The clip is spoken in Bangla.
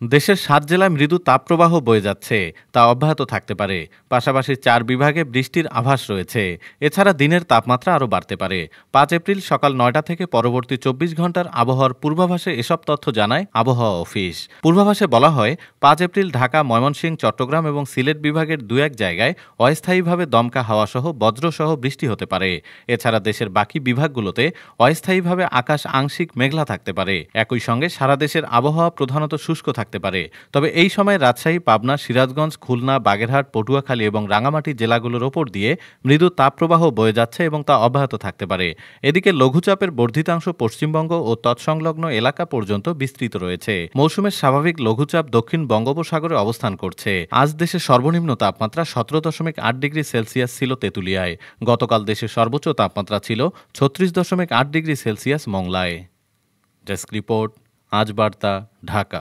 দেশের ৭ জেলায় মৃদু তাপপ্রবাহ বয়ে যাচ্ছে, তা অব্যাহত থাকতে পারে। পাশাপাশি ৪ বিভাগে বৃষ্টির আভাস রয়েছে। এছাড়া দিনের তাপমাত্রা আরও বাড়তে পারে। ৫ এপ্রিল সকাল ৯টা থেকে পরবর্তী ২৪ ঘন্টার আবহাওয়ার পূর্বাভাসে এসব তথ্য জানায় আবহাওয়া অফিস। পূর্বাভাসে বলা হয়, ৫ এপ্রিল ঢাকা, ময়মনসিংহ, চট্টগ্রাম এবং সিলেট বিভাগের ২-১ জায়গায় অস্থায়ীভাবে দমকা হাওয়াসহ বজ্রসহ বৃষ্টি হতে পারে। এছাড়া দেশের বাকি বিভাগগুলোতে অস্থায়ীভাবে আকাশ আংশিক মেঘলা থাকতে পারে। একই সঙ্গে সারা দেশের আবহাওয়া প্রধানত শুষ্ক থাকতে পারে। তবে এই সময় রাজশাহী, পাবনা, সিরাজগঞ্জ, খুলনা, বাগেরহাট, পটুয়াখালী এবং রাঙামাটি জেলাগুলোর ওপর দিয়ে মৃদু তাপপ্রবাহ বয়ে যাচ্ছে এবং তা অব্যাহত থাকতে পারে। এদিকে লঘুচাপের বর্ধিতাংশ পশ্চিমবঙ্গ ও তৎসংলগ্ন এলাকা পর্যন্ত বিস্তৃত রয়েছে। মৌসুমের স্বাভাবিক লঘুচাপ দক্ষিণ বঙ্গোপসাগরে অবস্থান করছে। আজ দেশের সর্বনিম্ন তাপমাত্রা ১৭.৮ ডিগ্রি সেলসিয়াস ছিল তেঁতুলিয়ায়। গতকাল দেশের সর্বোচ্চ তাপমাত্রা ছিল ৩৬.৮ ডিগ্রি সেলসিয়াস মংলায়। ডেস্ক রিপোর্ট, আজ বার্তা, ঢাকা।